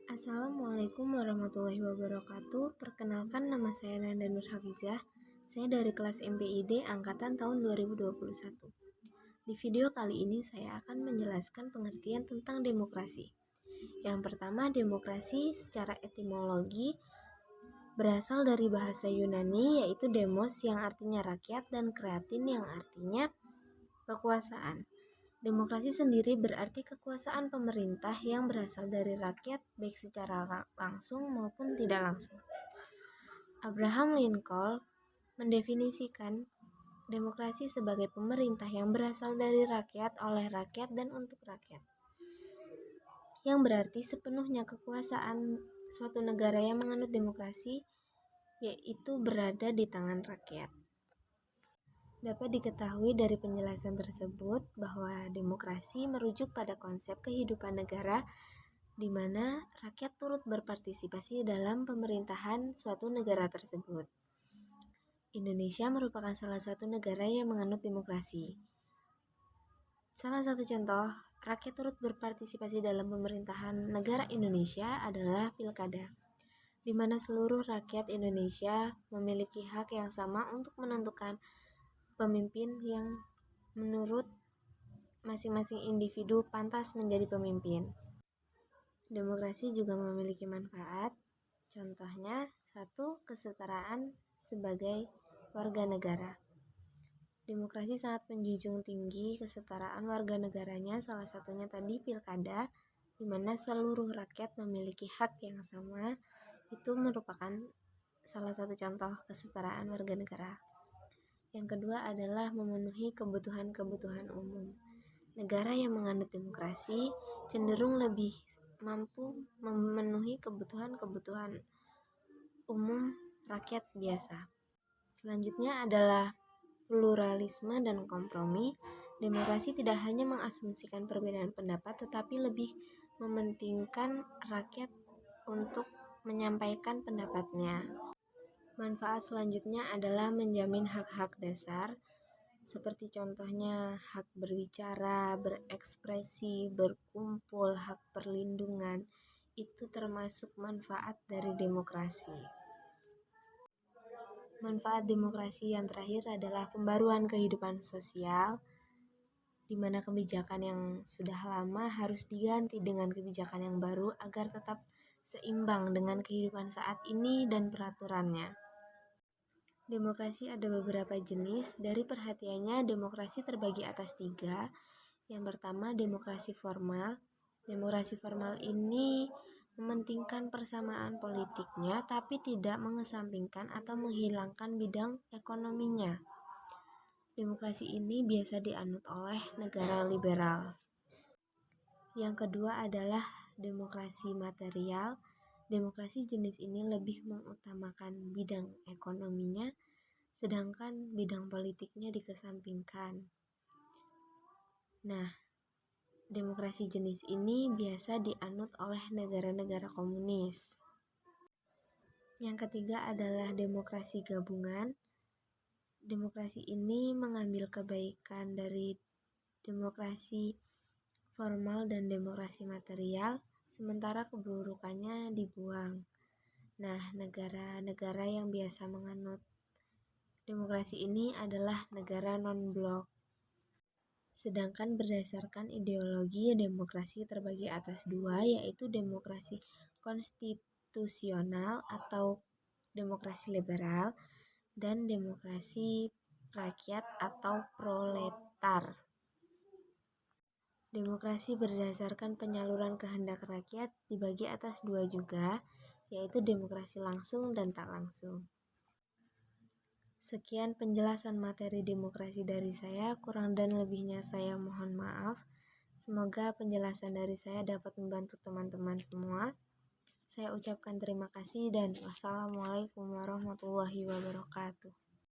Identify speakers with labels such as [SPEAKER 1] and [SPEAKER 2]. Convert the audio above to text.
[SPEAKER 1] Assalamualaikum warahmatullahi wabarakatuh. Perkenalkan, nama saya Nanda Nur Hafizah. Saya dari kelas MPID angkatan tahun 2021. Di video kali ini saya akan menjelaskan pengertian tentang demokrasi. Yang pertama, demokrasi secara etimologi berasal dari bahasa Yunani, yaitu demos yang artinya rakyat dan kreatin yang artinya kekuasaan. Demokrasi sendiri berarti kekuasaan pemerintah yang berasal dari rakyat, baik secara langsung maupun tidak langsung. Abraham Lincoln mendefinisikan demokrasi sebagai pemerintah yang berasal dari rakyat, oleh rakyat, dan untuk rakyat, yang berarti sepenuhnya kekuasaan suatu negara yang menganut demokrasi yaitu berada di tangan rakyat. Dapat diketahui dari penjelasan tersebut bahwa demokrasi merujuk pada konsep kehidupan negara di mana rakyat turut berpartisipasi dalam pemerintahan suatu negara tersebut. Indonesia merupakan salah satu negara yang menganut demokrasi. Salah satu contoh rakyat turut berpartisipasi dalam pemerintahan negara Indonesia adalah Pilkada, di mana seluruh rakyat Indonesia memiliki hak yang sama untuk menentukan pemimpin yang menurut masing-masing individu pantas menjadi pemimpin. Demokrasi juga memiliki manfaat, contohnya 1. Kesetaraan sebagai warga negara. Demokrasi sangat menjunjung tinggi kesetaraan warga negaranya, salah satunya tadi Pilkada, di mana seluruh rakyat memiliki hak yang sama. Itu merupakan salah satu contoh kesetaraan warga negara. Yang kedua adalah memenuhi kebutuhan-kebutuhan umum. Negara yang menganut demokrasi cenderung lebih mampu memenuhi kebutuhan-kebutuhan umum rakyat biasa. Selanjutnya adalah pluralisme dan kompromi. Demokrasi tidak hanya mengasumsikan perbedaan pendapat, tetapi lebih mementingkan rakyat untuk menyampaikan pendapatnya. Manfaat selanjutnya adalah menjamin hak-hak dasar, seperti contohnya hak berbicara, berekspresi, berkumpul, hak perlindungan. Itu termasuk manfaat dari demokrasi. Manfaat demokrasi yang terakhir adalah pembaruan kehidupan sosial, di mana kebijakan yang sudah lama harus diganti dengan kebijakan yang baru agar tetap seimbang dengan kehidupan saat ini dan peraturannya. Demokrasi ada beberapa jenis. Dari perhatiannya, demokrasi terbagi atas 3. Yang pertama, demokrasi formal. Demokrasi formal ini mementingkan persamaan politiknya, tapi tidak mengesampingkan atau menghilangkan bidang ekonominya. Demokrasi ini biasa dianut oleh negara liberal. Yang kedua adalah demokrasi material. Demokrasi jenis ini lebih mengutamakan bidang ekonominya, sedangkan bidang politiknya dikesampingkan. Nah, demokrasi jenis ini biasa dianut oleh negara-negara komunis. Yang ketiga adalah demokrasi gabungan. Demokrasi ini mengambil kebaikan dari demokrasi formal dan demokrasi material, sementara keburukannya dibuang. Nah, negara-negara yang biasa menganut demokrasi ini adalah negara non-blok. Sedangkan berdasarkan ideologi, demokrasi terbagi atas 2, yaitu demokrasi konstitusional atau demokrasi liberal dan demokrasi rakyat atau proletar. Demokrasi berdasarkan penyaluran kehendak rakyat dibagi atas 2 juga, yaitu demokrasi langsung dan tak langsung. Sekian penjelasan materi demokrasi dari saya, kurang dan lebihnya saya mohon maaf. Semoga penjelasan dari saya dapat membantu teman-teman semua. Saya ucapkan terima kasih dan wassalamualaikum warahmatullahi wabarakatuh.